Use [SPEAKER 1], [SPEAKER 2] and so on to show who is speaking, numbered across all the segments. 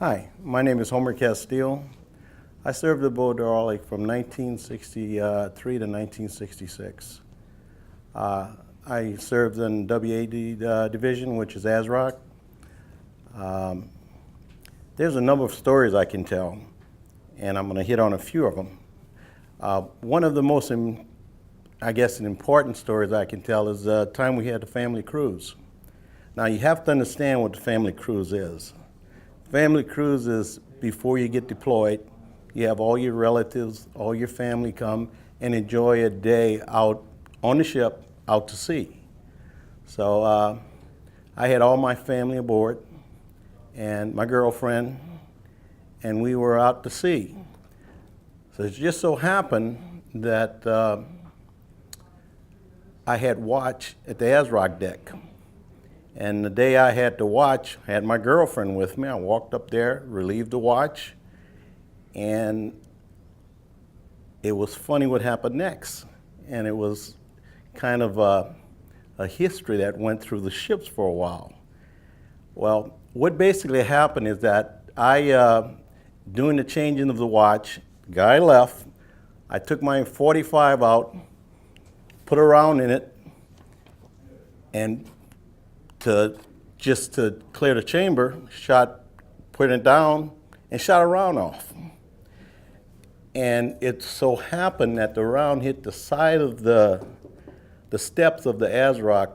[SPEAKER 1] Hi, my name is Homer Castille. I served aboard the Orlek from 1963 to 1966. I served in WAD division, which is ASROC. There's a number of stories I can tell, and I'm going to hit on a few of them. One of the most, important stories I can tell is the time we had the family cruise. Now, you have to understand what the family cruise is. Family cruise is before you get deployed. You have all your relatives, all your family come and enjoy a day out on the ship, out to sea. So I had all my family aboard and my girlfriend, and we were out to sea. So it just so happened that I had watch at the ASROC deck. And the day I had to watch, I had my girlfriend with me. I walked up there, relieved the watch, and it was funny what happened next. And it was kind of a history that went through the ships for a while. Well, what basically happened is that doing the changing of the watch, the guy left, I took my 45 out, put a round in it, and just to clear the chamber, put it down, and shot a round off. And it so happened that the round hit the side of the steps of the ASROC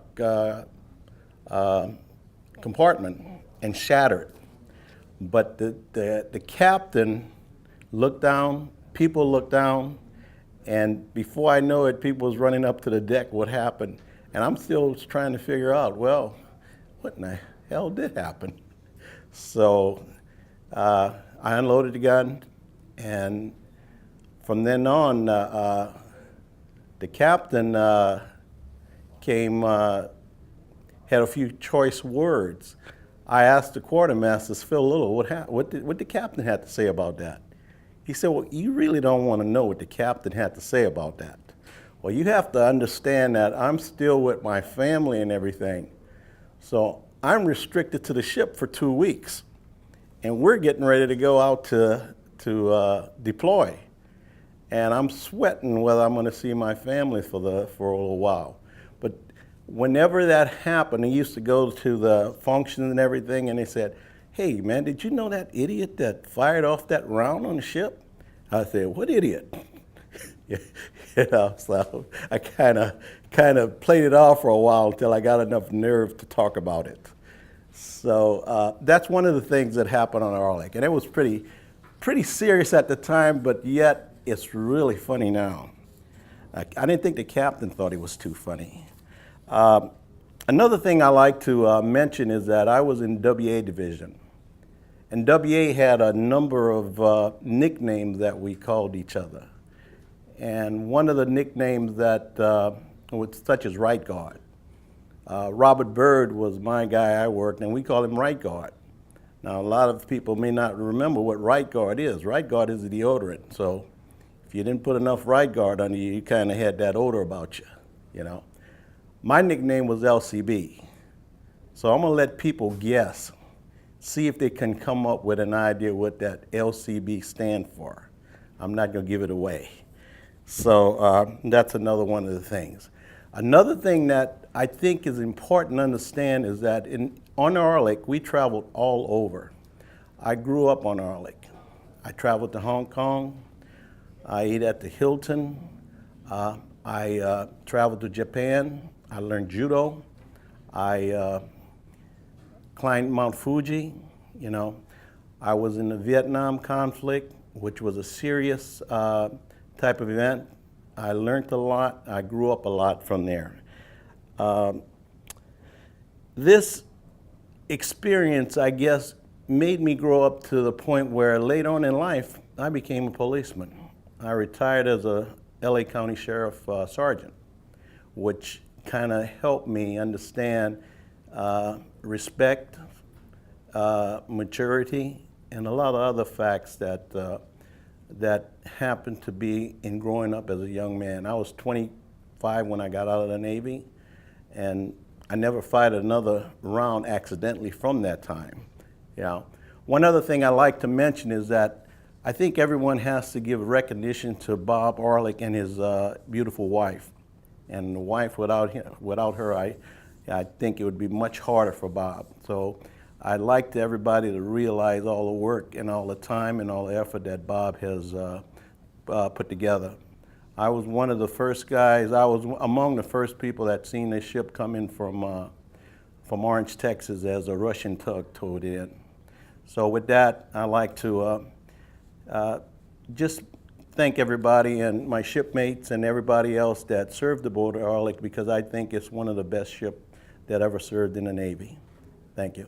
[SPEAKER 1] compartment and shattered. But the captain looked down, people looked down, and before I know it, people was running up to the deck, what happened? And I'm still trying to figure out, well, what in the hell did happen? So I unloaded the gun, and from then on, the captain came, had a few choice words. I asked the quartermaster, Phil Little, what did the captain have to say about that? He said, well, you really don't want to know what the captain had to say about that. Well, you have to understand that I'm still with my family and everything. So I'm restricted to the ship for 2 weeks. And we're getting ready to go out to deploy. And I'm sweating whether I'm going to see my family for a little while. But whenever that happened, I used to go to the functions and everything, and they said, hey, man, did you know that idiot that fired off that round on the ship? I said, what idiot? So I kind of played it off for a while until I got enough nerve to talk about it. So that's one of the things that happened on Orlek, and it was pretty serious at the time, but yet it's really funny now. I didn't think the captain thought he was too funny. Another thing I like to mention is that I was in WA division, and WA had a number of nicknames that we called each other. And one of the nicknames that was such as right guard. Robert Bird was my guy I worked, and we called him right guard. Now, a lot of people may not remember what right guard is. Right guard is a deodorant. So if you didn't put enough right guard on you, you kind of had that odor about you, you know. My nickname was LCB. So I'm going to let people guess, see if they can come up with an idea what that LCB stands for. I'm not going to give it away. So that's another one of the things. Another thing that I think is important to understand is that on Orlek, we traveled all over. I grew up on Orlek. I traveled to Hong Kong. I ate at the Hilton. I traveled to Japan. I learned judo. I climbed Mount Fuji. You know, I was in the Vietnam conflict, which was a serious type of event. I learned a lot. I grew up a lot from there. This experience, I guess, made me grow up to the point where later on in life, I became a policeman. I retired as a LA County Sheriff Sergeant, which kind of helped me understand respect, maturity, and a lot of other facts that happened to be in growing up as a young man. I was 25 when I got out of the Navy, and I never fired another round accidentally from that time. You know, One other thing I like to mention is that I think everyone has to give recognition to Bob Orlick and his beautiful wife. And the wife, without her, I think it would be much harder for Bob. So I'd like to everybody to realize all the work and all the time and all the effort that Bob has put together. I was one of the first guys, I was among the first people that seen this ship come in from Orange, Texas as a Russian tug towed in. So with that, I'd like to just thank everybody and my shipmates and everybody else that served aboard the Orlick, because I think it's one of the best ships that ever served in the Navy. Thank you.